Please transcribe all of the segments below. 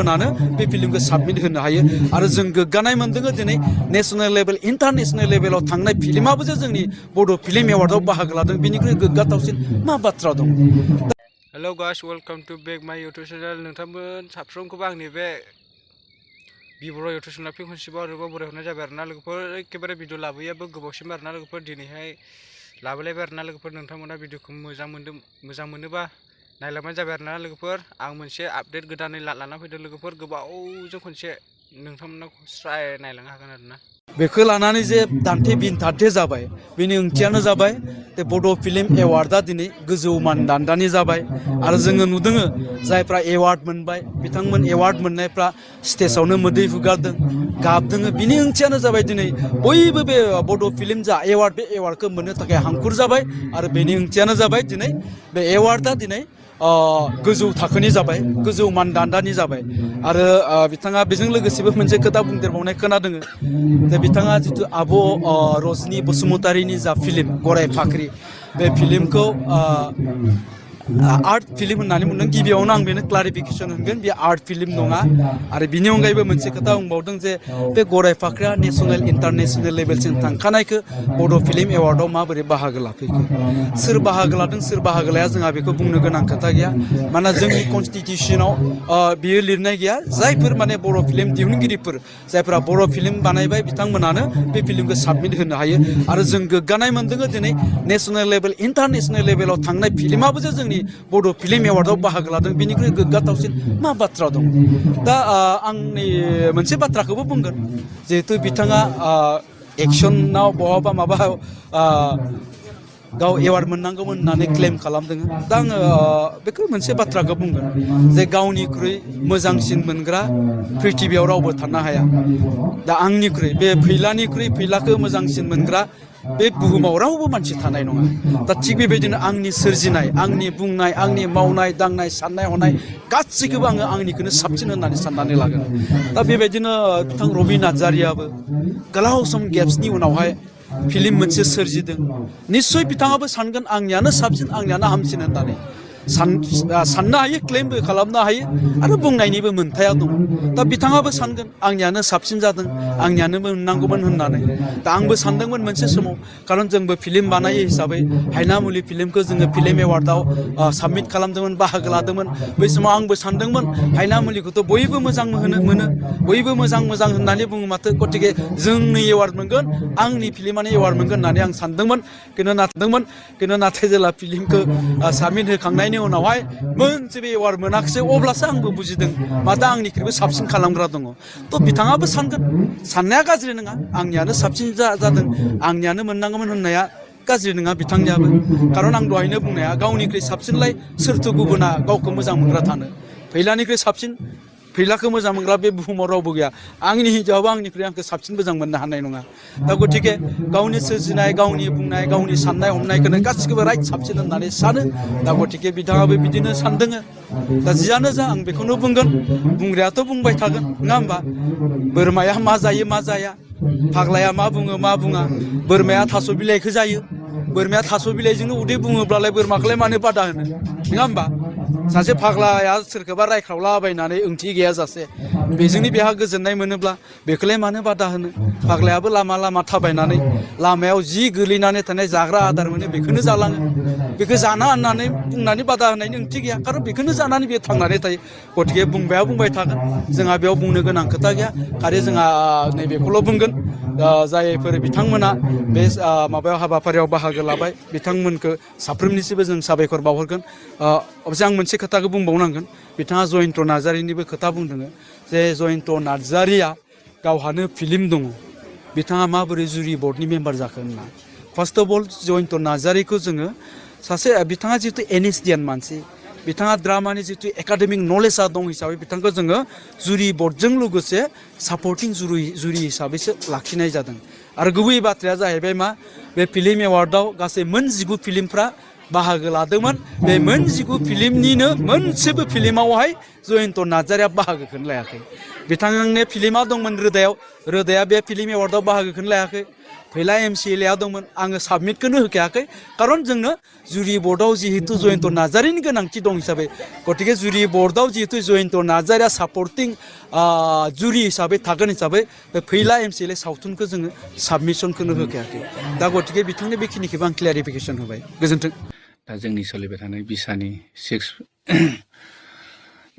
बिथांमोनानो बे फिल्मखौ साबमिट होनो हायो आरो जों गोग्गानाय मोनदों दिनै नेशनेल लेभेल इन्टारनेशनेल लेभेलाव थांनाय फिल्माबो जे जोंनि बड' फिल्म एवार्डआव बाहागो लादों बेनिख्रुइ गोग्गाथावसिन मा बाथ्रा दं। Hello guys welcome to back my YouTube channel नोंथांमोन साफ्रोमखौबो आंनि बे बिबर' यूट्यूब चैनल फिन खनसेबाव आरोबाव बरायहरनाय जाबाय आरोना लोगोफोर एखेबारे भिडिअ लाबोयाबो गोबावसिम आरोना लोगोफोर दिनैहाय लाबोलायबाय आरोना लोगोफोर नोंथांमोना भिडिअखौ मोजां मोनोबा नायलांबानो जाबाय आरोना लोगोफोर आं मोनसे आपडेट गोदानै लाना फैदों लोगोफोर गोबावजों खनसे नोंथांमोना स्राय नायलांनो हागोन आरोना बेखौ लानानै जे दान्थे बिनथान्थे जाबाय बेनि ओंथियानो जाबाय जे बड' फिल्म एवार्डआ दिनै गोजौ मानदान्दानि जाबाय आरो जोङो नुदों जायफ्रा एवार्ड मोनबाय बिथांमोन एवार्ड मोननायफ्रा स्टेजावनो मोदै हुगारदों गाबदों बिनि ओंथियानो जाबाय दिनै बयबो बे बड' फिल्म जा एवार्ड बे एवार्डखौ मोननो थाखाय हांखुर जाबाय आरो बेनि ओंथियानो जाबाय दिनै बे एवार्डआ दिनै गोजौ थाखोनि जाबाय गोजौ मानदान्दानि जाबाय आरो बिथाङा बेजों लोगोसेबो मोनसे खोथा बुंदेरबावनाय खोनादों जे बिथाङा जितु आब' रजनि बसुमतारीनि जा फिल्म गराय फाख्रि बे फिल्मखौ आर्ट फिल्म होननानै बुंदों गिबियावनो आं बेनो क्लारिफिकेसन होगोन बे आर्ट फिल्म नङा आरो बिनि अनगायैबो मोनसे खोथा बुंबावदों जे बे गराय फाख्रिया नेशनेल इन्टारनेशनेल लेभेलसिम थांखानायखौ बड' फिल्म एवार्डआव माबोरै बाहागो लाफैखो सोर बाहागो लादों सोर बाहागो लाया जोंहा बेखौ बुंनो गोनां खोथा गैया मानोना जोंनि कनस्टिटिउसनाव बियो लिरनाय गैया जायफोर माने बर' फिल्म दिहुनगिरिफोर जायफोरा बर' फिल्म बानायबाय बिथांमोनानो बे फिल्मखौ साबमिट होनो हायो आरो जों गोग्गानाय मोनदों दिनै नेशनेल लेभेल इन्टारनेशनेल लेभेलाव थांनाय फिल्माबो जे जोंनि बड' फिल्म एवार्डआव बाहागो लादों बेनिख्रुइ गोग्गाथावसिन मा बाथ्रा दं। दा आंनि मोनसे बाथ्राखौबो बुंगोन जिहेतु बिथाङा एक्सनाव बहाबा माबा गाव एवार्ड मोननांगौमोन होननानै क्लेम खालामदों दा आङो बेखौ मोनसे बाथ्राखौ बुंगोन जे गावनिख्रुइ मोजांसिन मोनग्रा प्रिथिबियाव रावबो थानो हाया दा आंनिख्रुइ बे फैलानिख्रुइ फैलाखौ मोजांसिन मोनग्रा बे बुहुमाव रावबो मानसि थानाय नङा दा थिग बेबायदिनो आंनि सोरजिनाय आंनि बुंनाय आंनि मावनाय दांनाय साननाय हनाय गासैखौबो आङो आंनिखौनो साबसिन होननानै साननानै लागोन दा बेबायदिनो बिथां रबि नार्जारियाबो गोलाव सम गेप्सनि उनावहाय फिल्म मोनसे सोरजिदों निस्सय बिथाङाबो सानगोन आंनियानो साबसिन आंनियानो हामसिन होननानै साननो हायो क्लेमबो खालामनो हायो आरो बुंनायनिबो मोन्थाया दङ दा बिथाङाबो सानगोन आंनियानो साबसिन जादों आंनियानो मोननांगौमोन होननानै दा आंबो सानदोंमोन मोनसे समाव खारन जोंबो फिल्म बानायो हिसाबै हायनामुलि फिल्मखौ जोङो फिल्म एवार्डआव साबमिट खालामदोंमोन बाहागो लादोंमोन बै समाव आंबो सानदोंमोन हायनामुलिखौथ' बयबो मोजां मोनो बयबो मोजां होननानै बुङो माथो गतिके जोंनो एवार्ड मोनगोन आंनि फिल्मानो एवार्ड मोनगोन होननानै आं सानदोंमोन खिन्थु नाथाय जेला फिल्मखौ साबमिट होखांनायनि उनावहाय मोनसेबो एवार्ड मोनाखिसै अब्लासो आंबो बुजिदों माथो आंनिख्रुइबो साबसिन खालामग्रा दङ थ' बिथाङाबो सानगोन साननाया गाज्रि नङा आंनियानो साबसिन जादों आंनियानो मोननांगौमोन होननाया गाज्रि नङा बिथांनियाबो खारन आं दहायनो बुंनाया गावनिख्रुइ साबसिनलाय सोरथो गुबुना गावखौ मोजां मोनग्रा थानो फैलानिख्रुइ साबसिन फैलाखौ मोजां मोनग्रा बे बुहुमाव रावबो गैया आंनि हिन्जावाबो आंनिख्रुइ आंखौ साबसिन मोजां मोननो हानाय नङा दा गतिके गावनि सोरजिनाय गावनि बुंनाय गावनि साननाय हमनायखौनो गासिखौबो राइट साबसिन होननानै सानो दा गतिके बिथाङाबो बिदिनो सानदों दा जियानो जा आं बेखौनो बुंगोन बुंग्रायाथ' बुंबाय थागोन नङा होमबा बोरमाया मा जायो मा जाया फाग्लाया मा बुङो मा बुङा बोरमाया थास' बिलाइखौ जायो बोरमाया थास' बिलाइजोंनो उदै बुङोब्लालाय बोरमाखौलाय मानो बादा होनो नङा होमबा सासे फाग्लाया सोरखौबा रायख्रावलाबायनानै ओंथि गैयाजासे बेजोंनो बेहा गोजोननाय मोनोब्ला बेखौलाय मानो बादा होनो फाग्लायाबो लामा थाबायनानै लामायाव जि गोलैनानै थानाय जाग्रा आदार मोनो बेखौनो जालाङो बेखौ जाना होननानै बुंनानै बादा होनायनि ओंथि गैया खारन बेखौनो जानानै बे थांनानै थायो गतिके बुंबाय थागोन जोंहा बेयाव बुंनो गोनां खोथा गैया खालि जोंहा नैबेखौल' बुंगोन जायफोर बिथांमोना बे माबायाव हाबाफारियाव बाहागो लाबाय बिथांमोनखौ साफ्रोमनिसिबो जों साबायखर बावहरगोन अबसे आं मोनसे खोथाखौ बुंबावनांगोन बिथाङा जयन्त नार्जारिनिबो खोथा बुंदों जे जयन्त नार्जारिया गावहानो फिल्म दङ बिथाङा माबोरै जुरि बर्डनि मेम्बार जाखो होनना फार्स्ट अफ अल जयन्त नार्जारिखौ जोङो सासे बिथाङा जिहेतु एनएसडियान मानसि बिथाङा ड्रामानि जितु एकाडेमिक नलेजआ दं हिसाबै बिथांखौ जोङो जुरि बर्डजों लोगोसे सापर्टिं जुरि हिसाबैसो लाखिनाय जादों आरो गुबै बाथ्राया जाहैबाय मा बे फिल्म एवार्डआव गासै मोन 19 फिल्मफ्रा बाहागो लादोंमोन बे मोन 19 फिल्मनिनो मोनसेबो फिल्मावहाय जयन्त नार्जारिया बाहागोखौनो लायाखै बिथांनि फिल्मा दंमोन रोदाया बे फिल्म एवार्डआव बाहागोखौनो लायाखै फैला MCLA आ दंमोन आङो साबमिटखौनो होखायाखै खारन जोंनो जुरि बर्डआव जिहेतु जयन्त नार्जारिनि गोनांथि दं हिसाबै गतिके जुरि बर्डआव जिहेतु जयन्त नार्जारिया सापर्टिं जुरि हिसाबै थागोन हिसाबै बे फैला MCLA सावथुनखौ जोङो साबमिसनखौनो होखायाखै दा गतिके बिथांनि बेखिनिखौबो आं क्लियारिफिकेसन होबाय गोजोन्थों दा जोंनि सोलिबाय थानाय बिसानि 6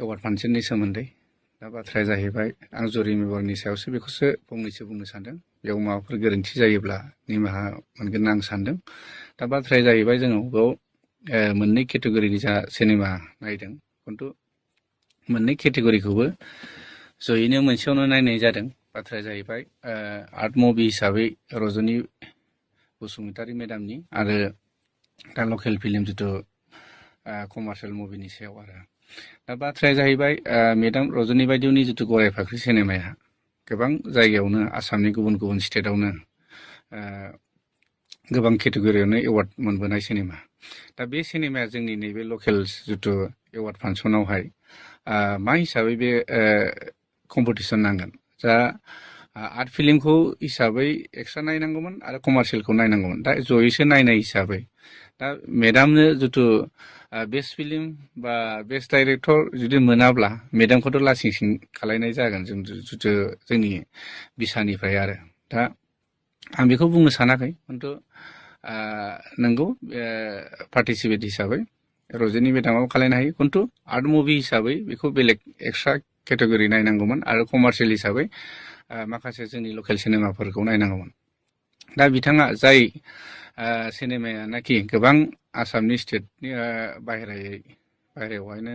एवार्ड फांसननि सोमोन्दै दा बाथ्राया जाहैबाय आं जुरि मेम्बारनि सायावसो बेखौसो फंनैसो बुंनो सानदों बेयाव माबाफोर गोरोन्थि जायोब्ला निमाहा मोनगोन आं सानदों दा बाथ्राया जाहैबाय जोङो बेयाव मोननै केटेगरिनि जा सिनेमा नायदों खिन्थु मोननै केटेगरिखौबो जयैनो मोनसेयावनो नायनाय जादों बाथ्राया जाहैबाय आर्ट मुभि हिसाबै रजनी बसुमतारी मेडामनि आरो दा लकेल फिल्म जिथु कमार्शियेल मुभिनि सायाव आरो दा बाथ्राया जाहैबाय मेडाम रजनी बायदिनि जिथु गराय फाख्रि सिनेमाया गोबां जायगायावनो आसामनि गुबुन गुबुन स्टेटआवनो गोबां केटेगरियावनो एवार्ड मोनबोनाय सिनेमा दा बे सिनेमाया जोंनि नैबे लकेल जिथु एवार्ड फांसनावहाय मा हिसाबै बे कम्पिटिसन नांगोन जा आर्ट फिल्मखौ हिसाबै एक्सट्रा नायनांगौमोन आरो कमार्शियेलखौ नायनांगौमोन दा जयैसो नायनाय हिसाबै दा मेडामनो जिथु बेस्ट फिल्म बा बेस्ट डाइरेक्टर जुदि मोनाब्ला मेडामखौथ' लासिंसिं खालायनाय जागोन जों जिथु जोंनि बिसानिफ्राय आरो दा आं बेखौ बुंनो सानाखै खिन्थु नंगौ पार्टिसिपेट हिसाबै रजनी मेडामाबो खालायनो हायो खिन्थु आर्ट मुभि हिसाबै बेखौ बेलेग एक्सट्रा केटेगरि नायनांगौमोन आरो कमार्शियेल हिसाबै माखासे जोंनि लकेल सिनेमाफोरखौ नायनांगौमोन दा बिथाङा जाय सिनेमायानाखि गोबां आसामनि स्टेटनि बाहेरायावहायनो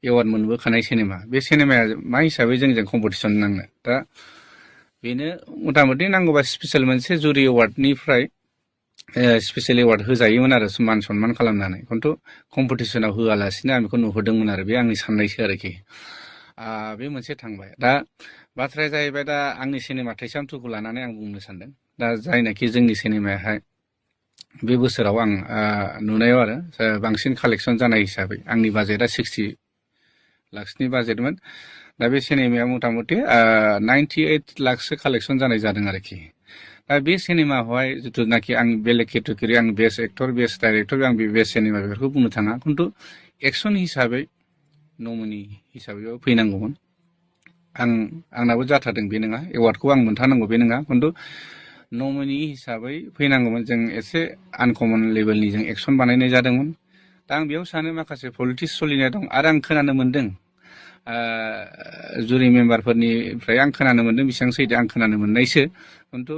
एवार्ड मोनबोखानाय सिनेमा बे सिनेमाया मा हिसाबै जोंजों कम्पिटिसन नांनो दा बेनो मथा मथि नांगौबा स्पेसियेल मोनसे जुरि एवार्डनिफ्राय स्पेसियेल एवार्ड होजायोमोन आरो मान सनमान खालामनानै खिन्थु कम्पिटिसनाव होआलासिनो आं बेखौ नुहुरदोंमोन आरो बे आंनि साननायसो आरोखि बे मोनसे थांबाय दा बाथ्राया जाहैबाय दा आंनि सिनेमा थैसाम 2 खौ लानानै आं बुंनो सानदों दा जायनाखि जोंनि सिनेमायाहाय बे बोसोराव आं नुनायाव आरो बांसिन कालेक्सन जानाय हिसाबै आंनि बाजेटआ 60 लाखसनि बाजेटमोन दा बे सिनेमाया मथा मथि 98 लाखसो कालेक्सन जानाय जादों आरोखि दा बे सिनेमाखौहाय जिथुनाखि आं बेलेग केटेगरि आं बेस्ट एक्टर बेस्ट डाइरेक्टर आं बे बेस्ट सिनेमा बेफोरखौ बुंनो थाङा खिन्थु एक्सन हिसाबै नमिनि हिसाबै फैनांगौमोन आंनाबो जाथारदों बे नङा एवार्डखौ आं मोनथारनांगौ बे नङा खिन्थु नमिनि हिसाबै फैनांगौमोन जों एसे आनकमन लेभेलनि जों एक्सन बानायनाय जादोंमोन दा आं बेयाव सानो माखासे पलिटिक्स सोलिनाय दं आरो आं खोनानो मोन्दों जुरि मेम्बारफोरनिफ्राय आं खोनानो मोन्दों बेसेबां सैथो आं खोनानो मोननायसो खिन्थु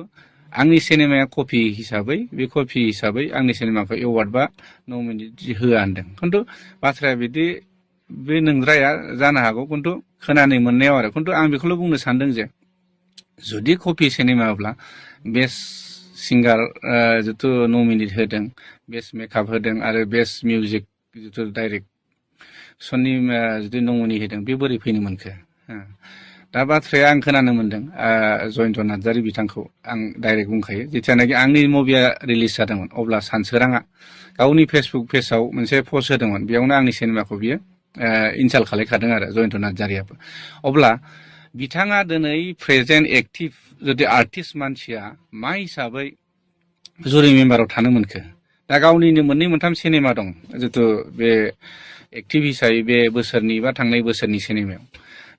आंनि सिनेमाया कपि हिसाबै बे कपि हिसाबै आंनि सिनेमाखौ एवार्ड बा नमिनि होआ होनदों खिन्थु बाथ्राया बिदि बे नंद्राया जानो हागौ खिन्थु खोनानो मोननायाव आरो खिन्थु आं बेखौल' बुंनो सानदों जे जुदि कपि सिनेमाब्ला बेस्ट सिंगार जिथु नमिनेट होदों बेस्ट मेकआप होदों आरो बेस्ट मिउजिक जिथु डाइरेक्सननि जुदि नमिनेट होदों बे बोरै फैनो मोनखो दा बाथ्राया आं खोनानो मोन्दों जयन्त नार्जारि बिथांखौ आं डाइरेक्ट बुंखायो जेथियानाखि आंनि मुभिया रिलिज जादोंमोन अब्ला सानसोराङा गावनि फेसबुक पेजाव मोनसे पस्ट होदोंमोन बेयावनो आंनि सिनेमाखौ बियो इनसाल्ट खालायखादों आरो जयन्त नार्जारियाबो अब्ला बिथाङा दिनै प्रेजेन्ट एक्टिभ जुदि आर्टिस्ट मानसिया मा हिसाबै जुरि मेम्बाराव थानो मोनखो दा गावनिनो मोननै मोनथाम सिनेमा दं जिथु बे एक्टिभ हिसाबै बे बोसोरनि बा थांनाय बोसोरनि सिनेमायाव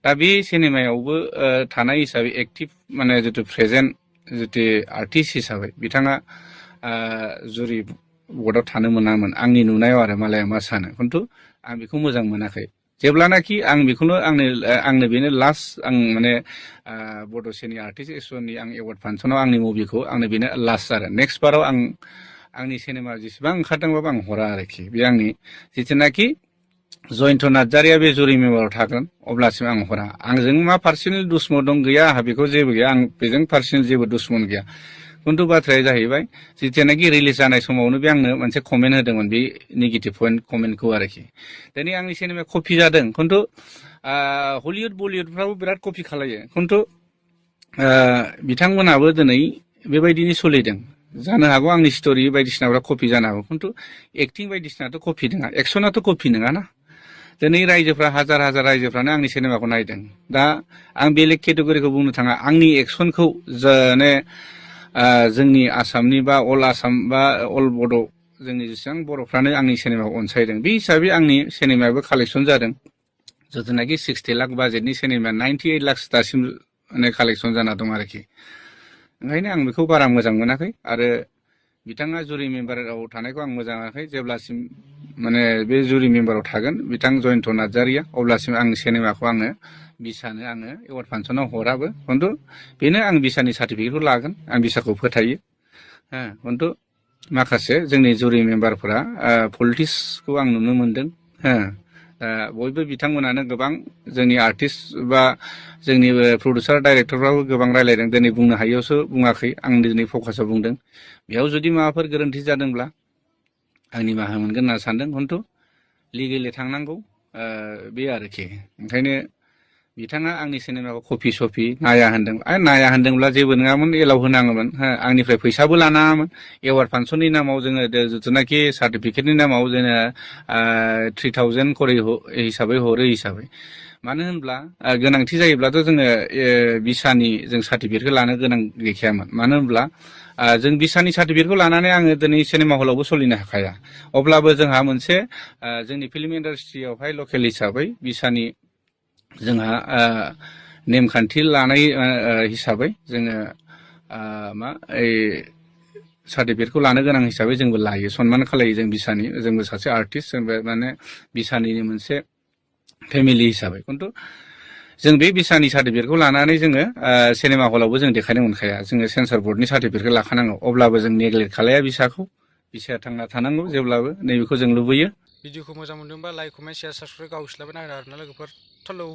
दा बे सिनेमायावबो थानाय हिसाबै एक्टिभ माने जिथु प्रेजेन्ट जिथु आर्टिस्ट हिसाबै बिथाङा जुरि बर्डआव थानो मोनामोन आंनि नुनायाव आरो मालाया मा सानो खिन्थु आं बेखौ मोजां मोनाखै जेब्लानाखि आं बेखौनो आंनो बेनो लास्ट आं माने बड'सेनि आर्टिस्ट एस'सियेसननि आं एवार्ड फांसनाव आंनि मुभिखौ आंनो बेनो लास्ट आरो नेक्स्ट बाराव आंनि सिनेमा जेसेबां ओंखारदोंबाबो आं हरा आरोखि बे आंनि जिथुनाखि जयन्त नार्जारिया बे जुरि मेम्बाराव थागोन अब्लासिम आं हरा आंजों मा पार्सनेल दुश्मन दं गैया आंहा बेखौ जेबो गैया आं बेजों पार्सनेल जेबो दुश्मन गैया खिन्थु बाथ्राया जाहैबाय जिथियानाखि रिलिज जानाय समावनो बे आंनो मोनसे कमेन्ट होदोंमोन बे नेगेटिभ कमेन्टखौ आरोखि दिनै आंनि सिनेमाया कपि जादों खिन्थु हलिउड बलिउडफ्राबो बिराद कपि खालायो खिन्थु बिथांमोनाबो दिनै बेबायदिनो सोलिदों जानो हागौ आंनि स्ट'रि बायदिसिनाफ्रा कपि जानो हागौ खिन्थु एक्टिं बायदिसिनाथ' कपि नङा एक्सनाथ' कपि नङा ना दिनै रायजोफ्रा हाजार हाजार रायजोफ्रानो आंनि सिनेमाखौ नायदों। दा आं बेलेग केटेगरिखौ बुंनो थाङा, आंनि एक्सनखौ जाने जोंनि आसामनि बा अल आसाम बा अल बड' जोंनि जेसेबां बर'फ्रानो आंनि सिनेमाखौ अनसायदों। बे हिसाबै आंनि सिनेमायाबो कालेक्सन जादों। जिथुनाखि 60 लाख बाजेटनि सिनेमा 98 लाख दासिम माने कालेक्सन जाना दं आरोखि। ओंखायनो आं बेखौ बारा मोजां मोनाखै आरो बिथाङा जुरि मेम्बाराव थानायखौ आं मोजां मोनाखै। जेब्लासिम माने बे जुरि मेम्बाराव थागोन बिथां जयन्त नार्जारिया, अब्लासिम आंनि सिनेमाखौ आङो बिसानो आङो एवार्ड फांसनाव हराबो। खिन्थु बेनो आं बिसानि सार्टिफिकेटखौ लागोन, आं बिसाखौ फोथायो। खिन्थु माखासे जोंनि जुरि मेम्बारफोरा पलिटिक्सखौ आं नुनो मोनदों। बयबो बिथांमोनानो गोबां जोंनि आर्टिस्ट बा जोंनि प्रडिउसार डाइरेक्टरफ्राबो गोबां रायलायदों। दिनै बुंनो हायियावसो बुङाखै, आं दिनै फकासाव बुंदों। बेयाव जुदि माबाफोर गोरोन्थि जादोंब्ला आं निमाहा मोनगोन होनना सानदों। खिन्थु लिगेलि थांनांगौ बे आरोखि। ओंखायनो बिथाङा आंनि सिनेमाखौ कपि सपि नाया होनदों। नाया होनदोंब्ला जेबो नङामोन, एलाव होनाङोमोन। आंनिफ्राय फैसाबो लानाङामोन। एवार्ड फांसननि नामाव जोङो जिथुनाखि सार्टिफिकेटनि नामाव जोङो 3000 करि हिसाबै हरो हिसाबै। मानो होनब्ला गोनांथि जायोब्लाथ' जोङो बिसानि जों सार्टिफिकेटखौ लानो गोनां गैखायामोन। मानो होनब्ला जों बिसानि सार्टिफिकेटखौ लानानै आङो दिनै सिनेमा हलावबो सोलिनो हाखाया। अब्लाबो जोंहा मोनसे जोंनि फिल्म इन्डास्ट्रियावहाय लकेल हिसाबै बिसानि जोंहा नेमखान्थि लानाय हिसाबै जोङो सार्टिफिकेटखौ लानो गोनां हिसाबै जोंबो लायो, सनमान खालायो जों बिसानि। जोंबो सासे आर्टिस्ट, जोंबो माने बिसानिनि मोनसे फेमिलि हिसाबै। खिन्थु जों बे बिसानि सार्टिफिकेटखौ लानानै जोङो सिनेमा हलावबो जों देखायनो मोनखाया। जोङो सेन्सर बर्डनि सार्टिफिकेटखौ लाखानांगौ। अब्लाबो जों नेग्लेक्ट खालाया बिसाखौ। बिसाया थांना थानांगौ जेब्लाबो, नैबेखौ जों लुबैयो। भिडिअखौ मोजां मोनदोंबा लाइक, कमेन्ट, शेयार, साबसक्राइब गावस्लाबनो नागिर आरोना लोगोफोर। हेलौ।